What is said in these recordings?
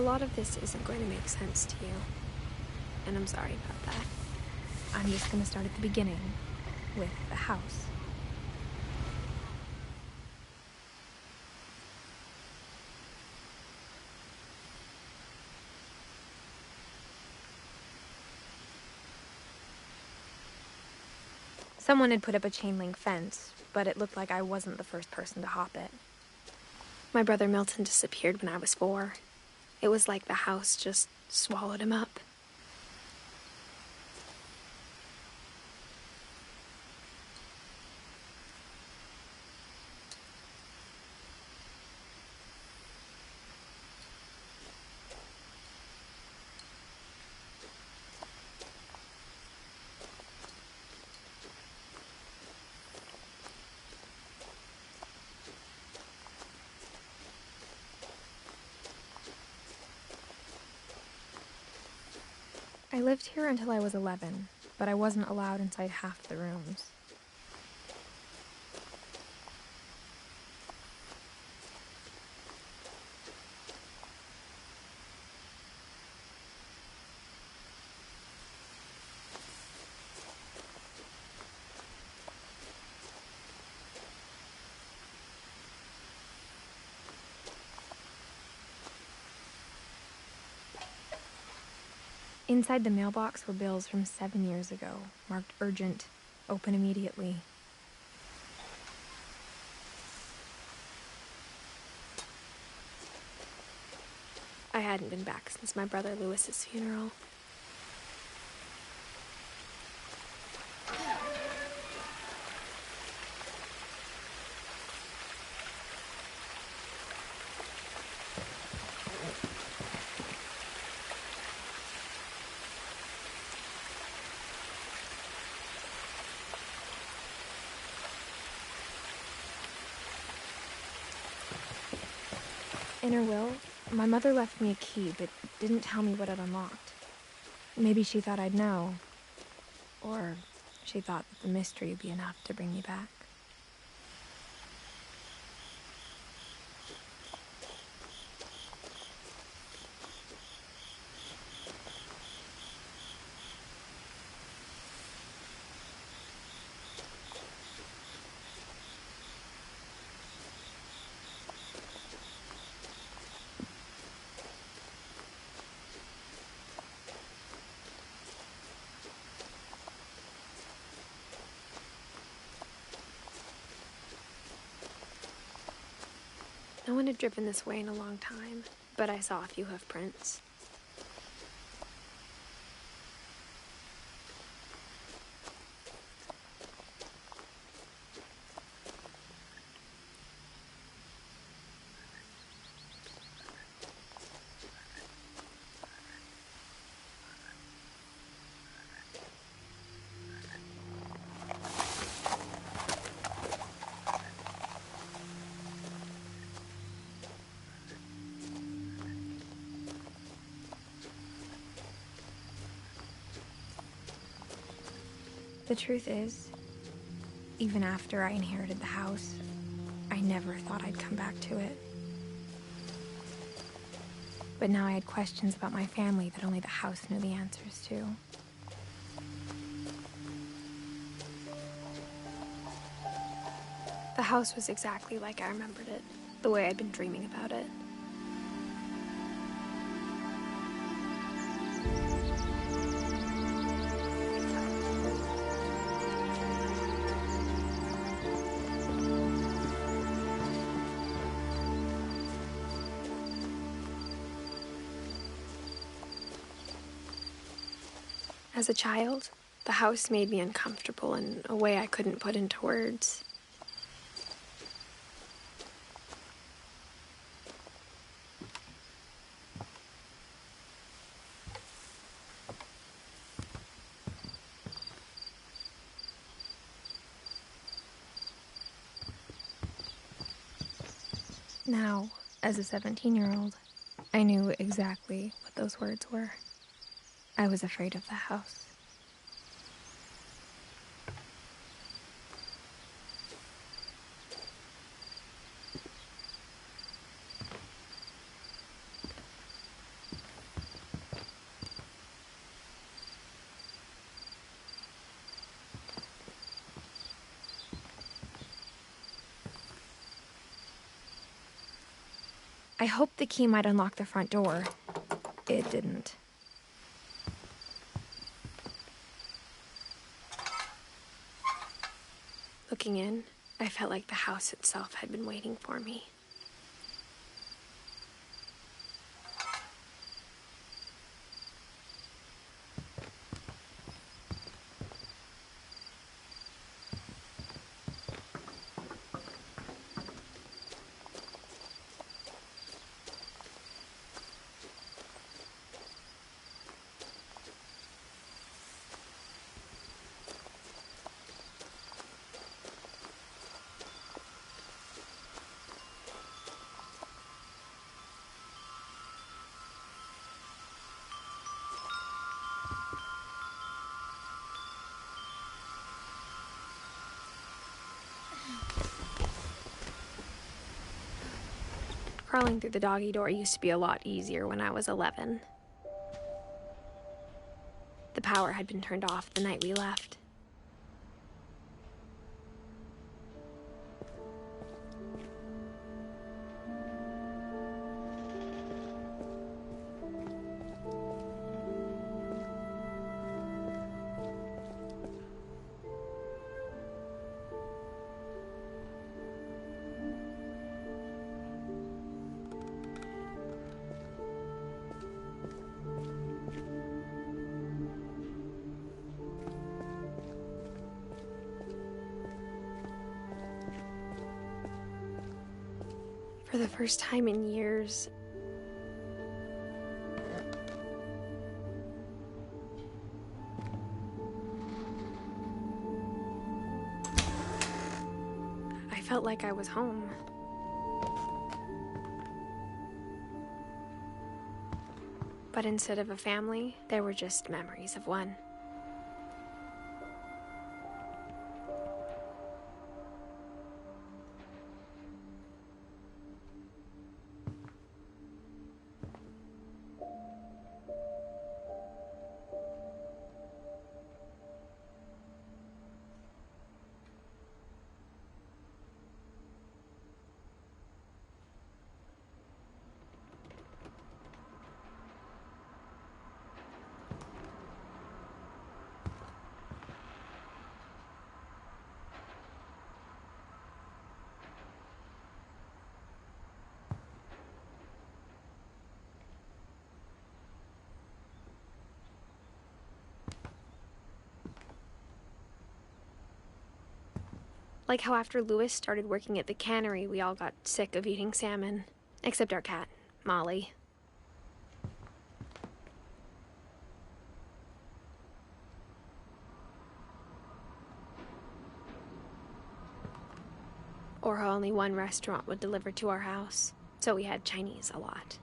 A lot of this isn't going to make sense to you, and I'm sorry about that. I'm just going to start at the beginning, with the house. Someone had put up a chain-link fence, but it looked like I wasn't the first person to hop it. My brother Milton disappeared when I was 4. It was like the house just swallowed him up. I lived here until I was 11, but I wasn't allowed inside half the rooms. Inside the mailbox were bills from 7 years ago, marked urgent, open immediately. I hadn't been back since my brother Lewis's funeral. In her will, my mother left me a key, but didn't tell me what it unlocked. Maybe she thought I'd know. Or she thought that the mystery would be enough to bring me back. No one had driven this way in a long time, but I saw a few hoof prints. The truth is, even after I inherited the house, I never thought I'd come back to it. But now I had questions about my family that only the house knew the answers to. The house was exactly like I remembered it, the way I'd been dreaming about it. As a child, the house made me uncomfortable in a way I couldn't put into words. Now, as a 17-year-old, I knew exactly what those words were. I was afraid of the house. I hoped the key might unlock the front door. It didn't. Looking in, I felt like the house itself had been waiting for me. Crawling through the doggy door used to be a lot easier when I was 11. The power had been turned off the night we left. For the first time in years, I felt like I was home. But instead of a family, there were just memories of one. Like how after Lewis started working at the cannery, we all got sick of eating salmon. Except our cat, Molly. Or how only one restaurant would deliver to our house, so we had Chinese a lot.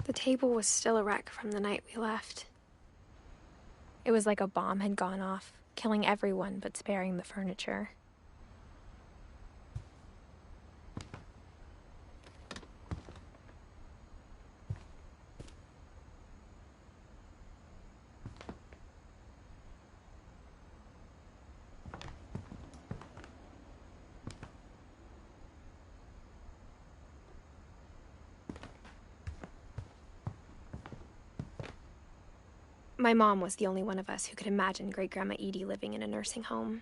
The table was still a wreck from the night we left. It was like a bomb had gone off, killing everyone but sparing the furniture. My mom was the only one of us who could imagine Great-Grandma Edie living in a nursing home.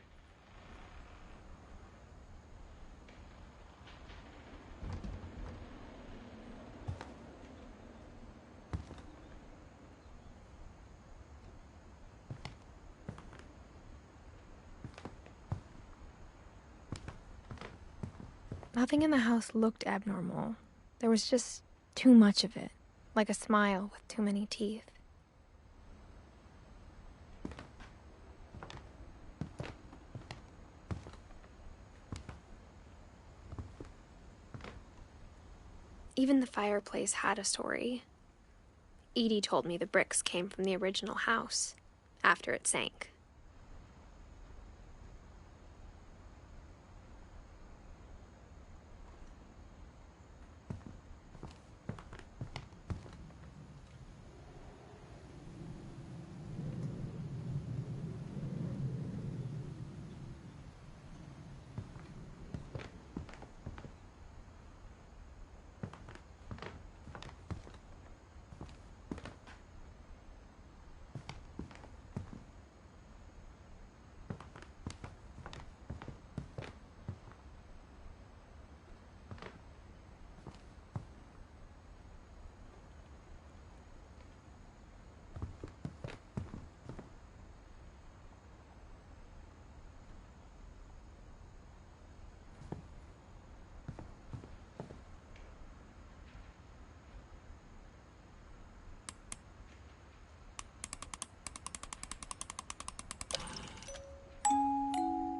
Nothing in the house looked abnormal. There was just too much of it, like a smile with too many teeth. Even the fireplace had a story. Edie told me the bricks came from the original house, after it sank.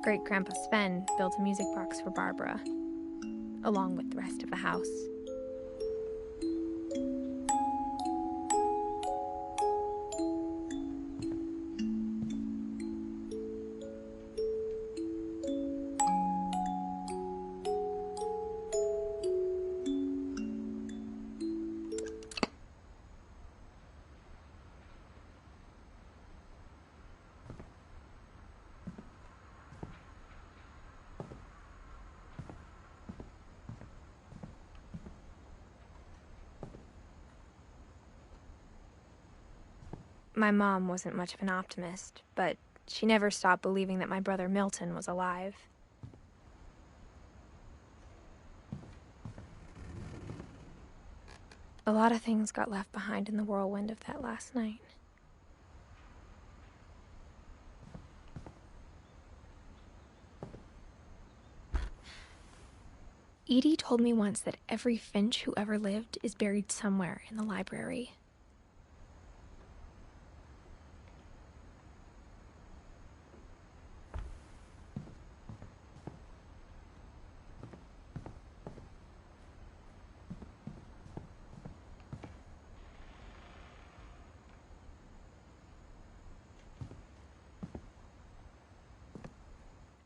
Great-Grandpa Sven built a music box for Barbara, along with the rest of the house. My mom wasn't much of an optimist, but she never stopped believing that my brother Milton was alive. A lot of things got left behind in the whirlwind of that last night. Edie told me once that every Finch who ever lived is buried somewhere in the library.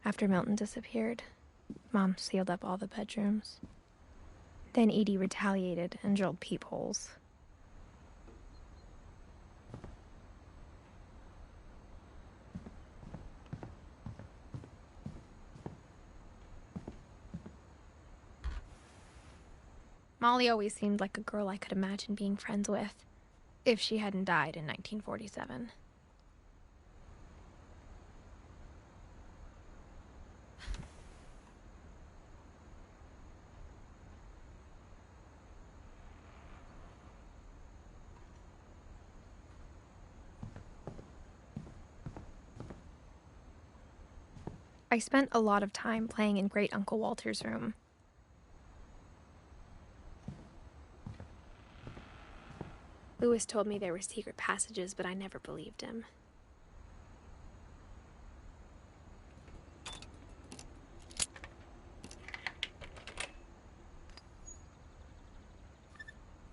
After Milton disappeared, Mom sealed up all the bedrooms. Then Edie retaliated and drilled peepholes. Molly always seemed like a girl I could imagine being friends with, if she hadn't died in 1947. I spent a lot of time playing in Great Uncle Walter's room. Lewis told me there were secret passages, but I never believed him.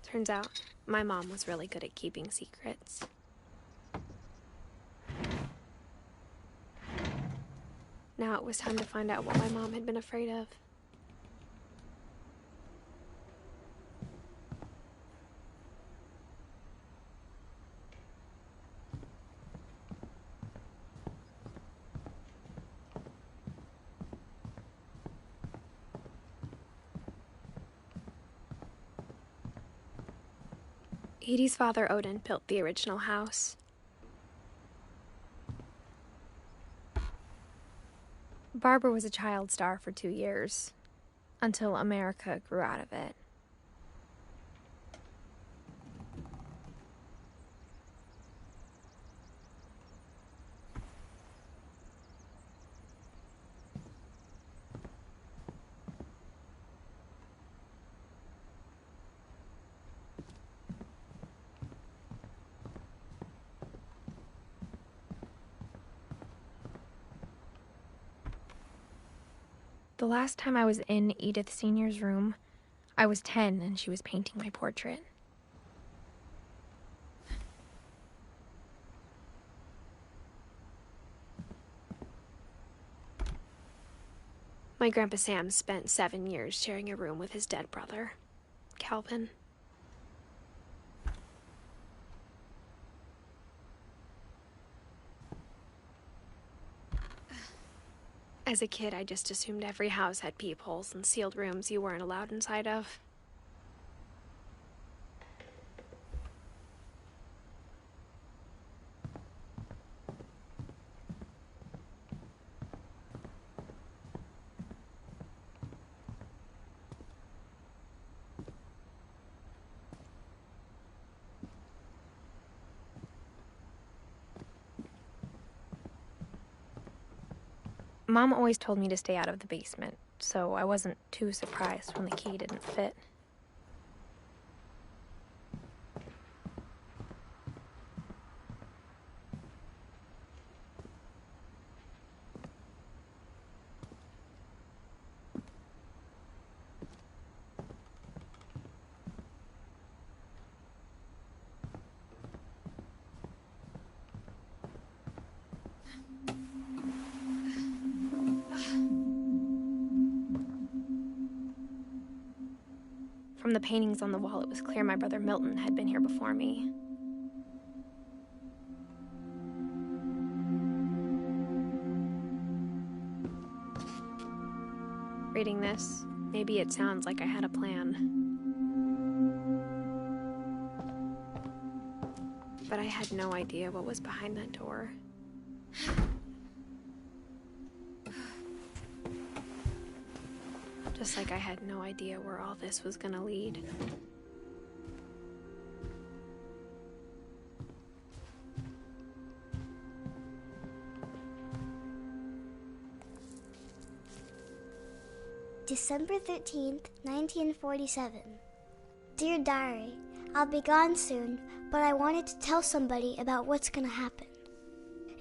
Turns out, my mom was really good at keeping secrets. Now it was time to find out what my mom had been afraid of. Edie's father, Odin, built the original house. Barbara was a child star for 2 years, until America grew out of it. The last time I was in Edith Sr.'s room, I was 10 and she was painting my portrait. My Grandpa Sam spent 7 years sharing a room with his dead brother, Calvin. As a kid, I just assumed every house had peepholes and sealed rooms you weren't allowed inside of. Mom always told me to stay out of the basement, so I wasn't too surprised when the key didn't fit. From the paintings on the wall, it was clear my brother Milton had been here before me. Reading this, maybe it sounds like I had a plan. But I had no idea what was behind that door. Just like I had no idea where all this was gonna lead. December 13th, 1947. Dear Diary, I'll be gone soon, but I wanted to tell somebody about what's gonna happen.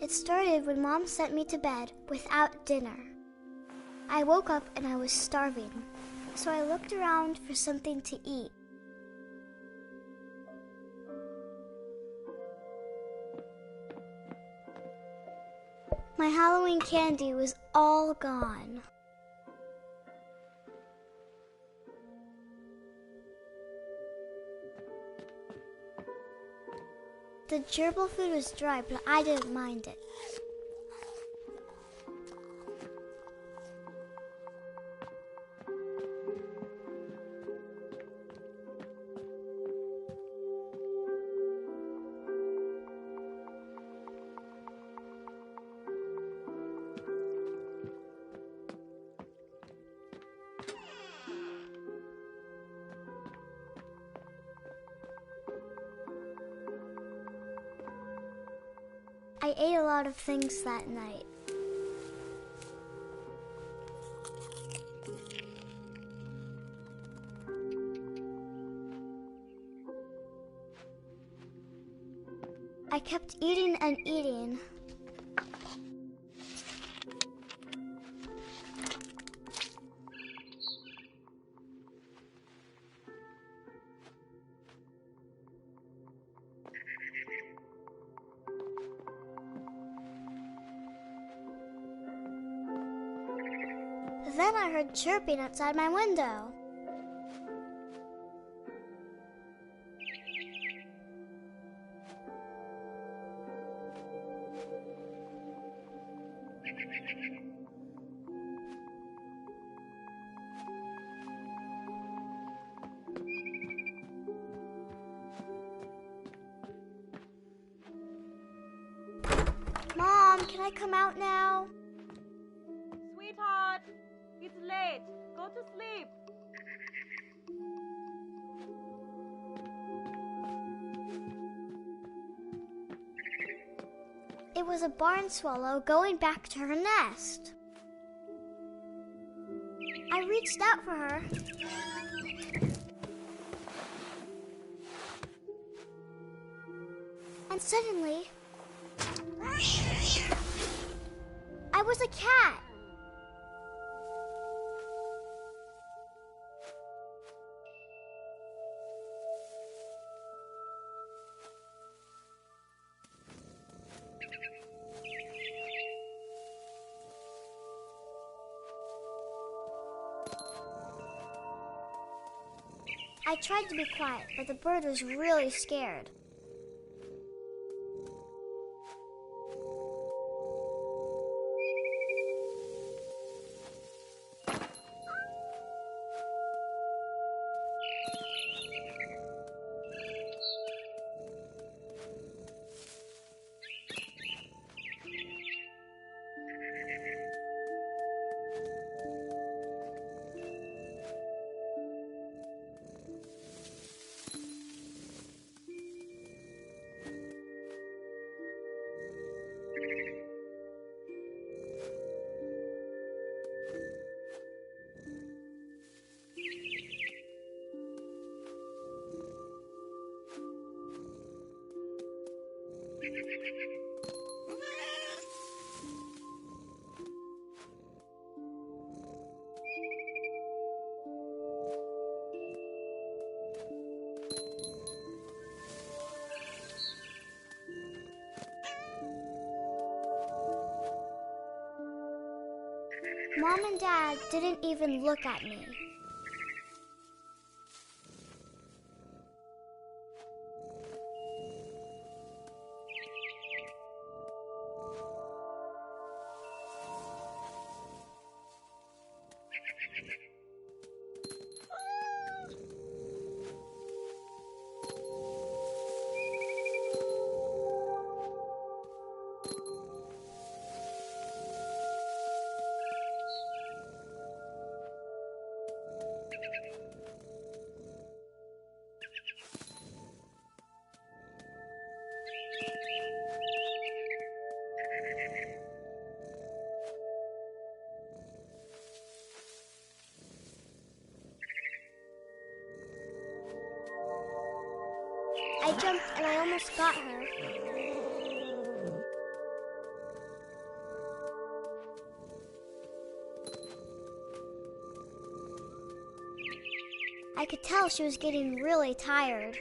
It started when Mom sent me to bed without dinner. I woke up and I was starving, so I looked around for something to eat. My Halloween candy was all gone. The gerbil food was dry, but I didn't mind it. I ate a lot of things that night. I kept eating and eating. Then I heard chirping outside my window. Mom, can I come out now? Sweetheart, it's late. Go to sleep. It was a barn swallow going back to her nest. I reached out for her. And suddenly, I was a cat. I tried to be quiet, but the bird was really scared. Mom and Dad didn't even look at me. I jumped and I almost got her. I could tell she was getting really tired.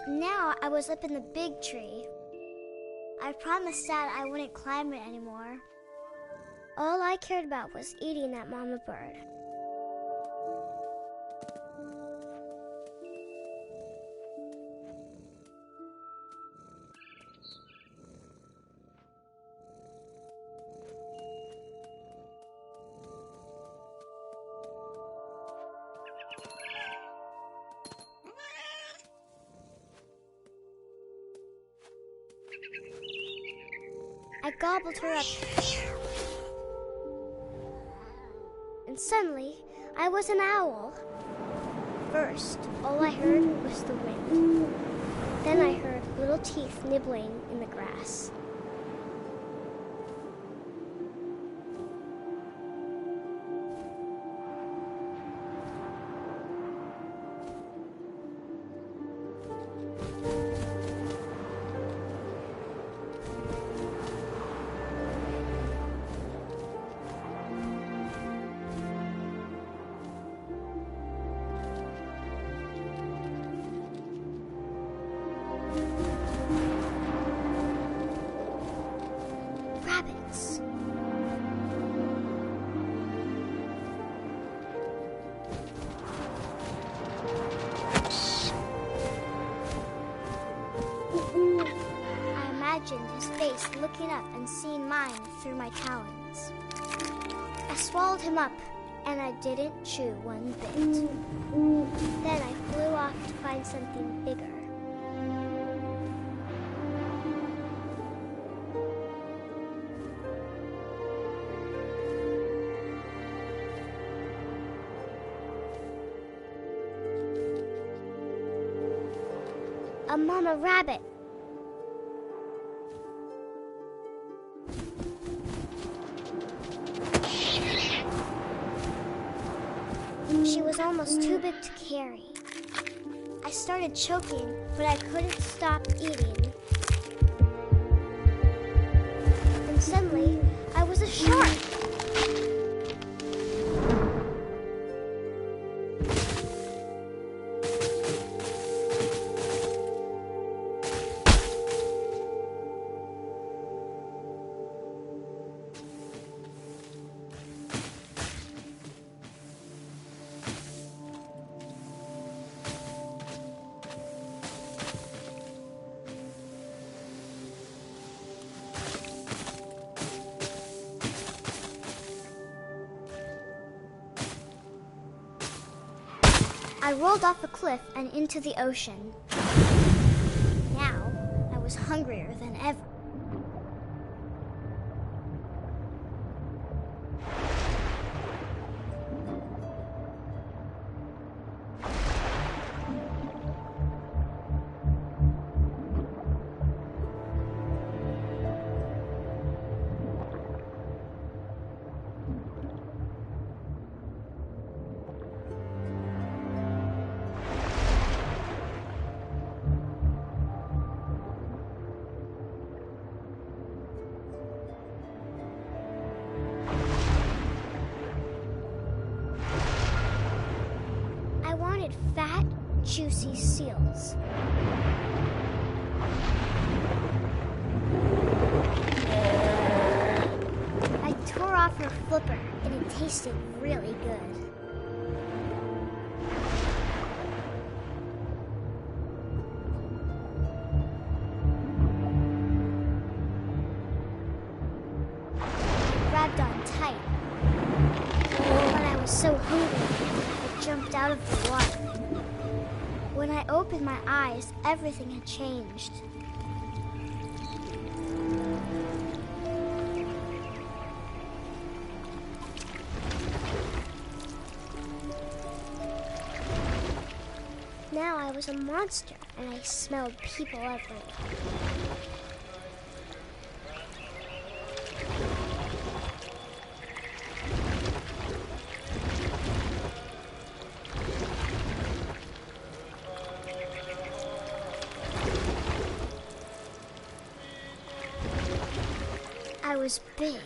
Now I was up in the big tree. I promised Dad I wouldn't climb it anymore. All I cared about was eating that mama bird. I gobbled her up. And suddenly, I was an owl. First, all I heard was the wind. Then I heard little teeth nibbling in the grass. Rabbits. I imagined his face looking up and seeing mine through my talons. I swallowed him up, and I didn't chew one bit. Then I flew off to find something bigger. A mama rabbit. She was almost too big to carry. I started choking, but I couldn't stop eating. And suddenly, I was a shark. I rolled off a cliff and into the ocean. Now, I was hungrier than ever. Fat, juicy seals. I tore off her flipper, and it tasted really good. I grabbed on tight. When I was so hungry, I jumped out of the water. When I opened my eyes, everything had changed. Now I was a monster, and I smelled people everywhere. I was big,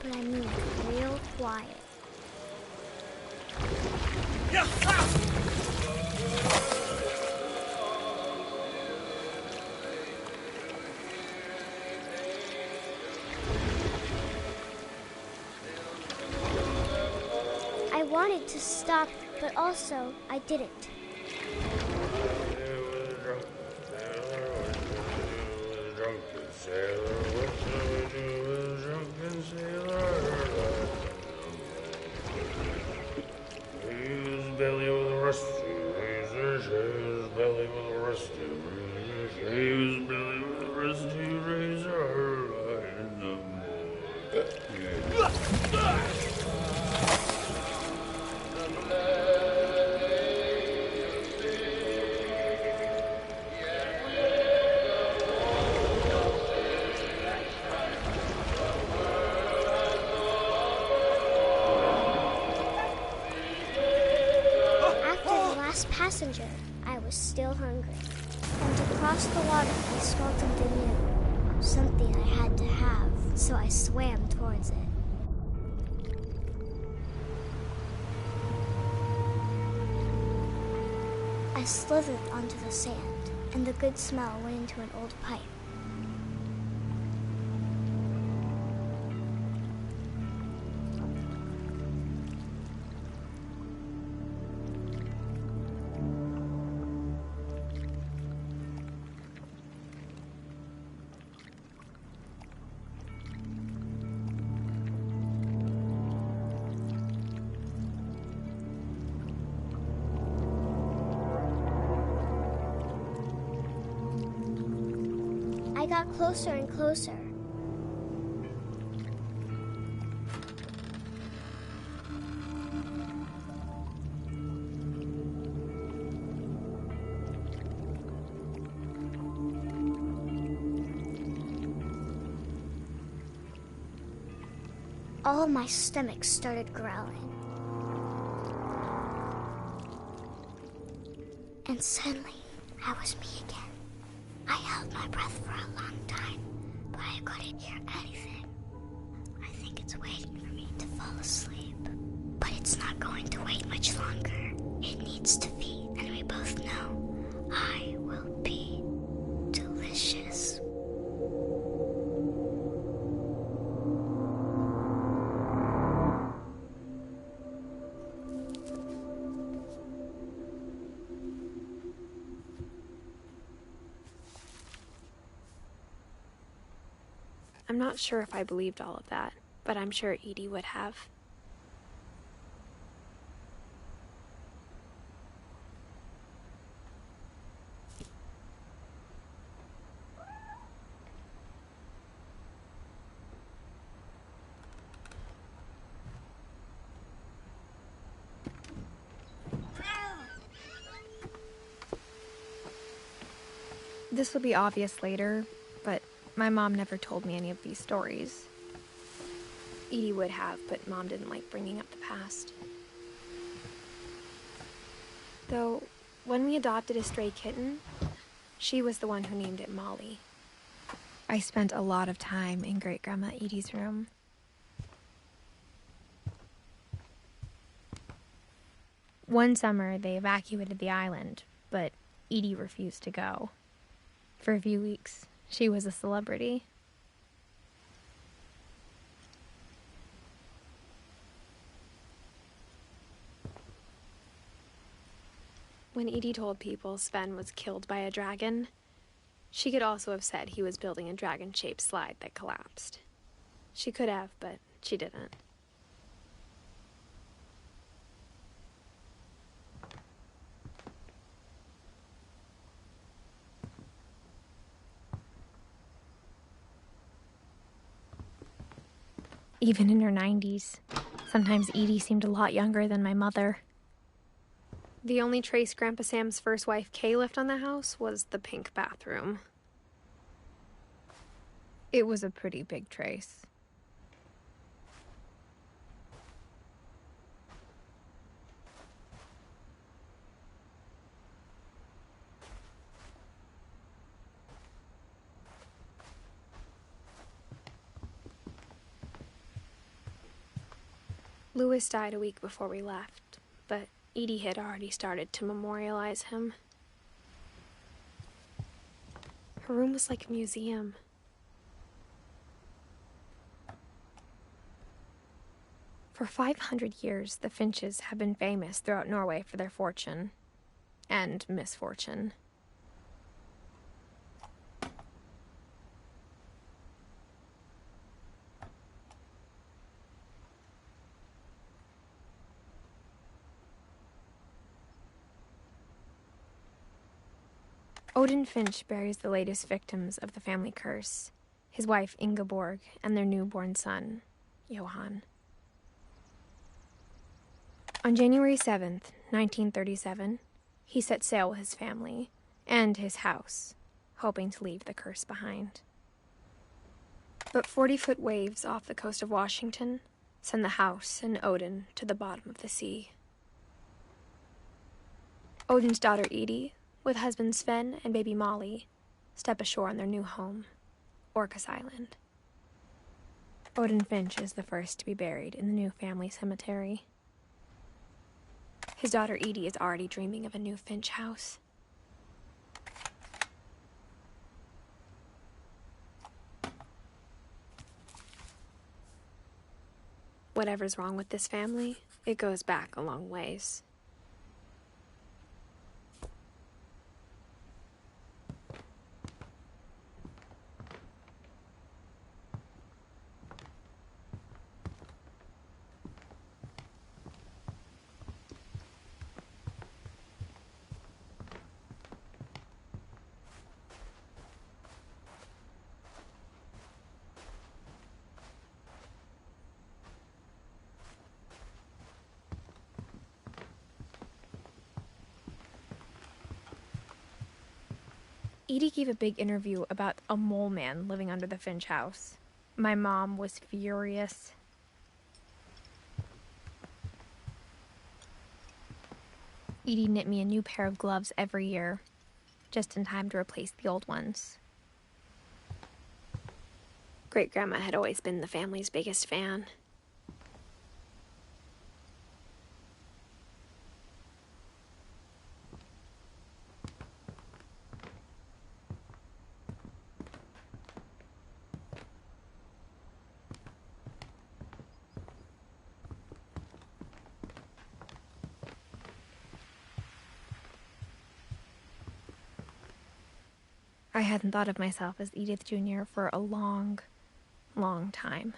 but I moved real quiet. I wanted to stop, but also I didn't. was still hungry. And to cross the water, I smelled something new. Something I had to have, so I swam towards it. I slithered onto the sand, and the good smell went into an old pipe. I got closer and closer. All of my stomach started growling. And suddenly, I was me again. I held my breath for a long time, but I couldn't hear anything. I think it's waiting for me to fall asleep. But it's not going to wait much longer. It needs to feed, and we both know I will be delicious. I'm not sure if I believed all of that, but I'm sure Edie would have. This will be obvious later, but my mom never told me any of these stories. Edie would have, but Mom didn't like bringing up the past. Though, when we adopted a stray kitten, she was the one who named it Molly. I spent a lot of time in Great-Grandma Edie's room. One summer, they evacuated the island, but Edie refused to go. For a few weeks, she was a celebrity. When Edie told people Sven was killed by a dragon, she could also have said he was building a dragon-shaped slide that collapsed. She could have, but she didn't. Even in her 90s, sometimes Edie seemed a lot younger than my mother. The only trace Grandpa Sam's first wife, Kay, left on the house was the pink bathroom. It was a pretty big trace. Louis died a week before we left, but Edie had already started to memorialize him. Her room was like a museum. For 500 years, the Finches have been famous throughout Norway for their fortune and misfortune. Odin Finch buries the latest victims of the family curse, his wife Ingeborg and their newborn son, Johan. On January 7th, 1937, he set sail with his family and his house, hoping to leave the curse behind. But 40-foot waves off the coast of Washington send the house and Odin to the bottom of the sea. Odin's daughter Edie with husband Sven and baby Molly, step ashore on their new home, Orcas Island. Odin Finch is the first to be buried in the new family cemetery. His daughter Edie is already dreaming of a new Finch house. Whatever's wrong with this family, it goes back a long ways. Edie gave a big interview about a mole man living under the Finch house. My mom was furious. Edie knit me a new pair of gloves every year, just in time to replace the old ones. Great-grandma had always been the family's biggest fan. I hadn't thought of myself as Edith Jr. for a long, long time.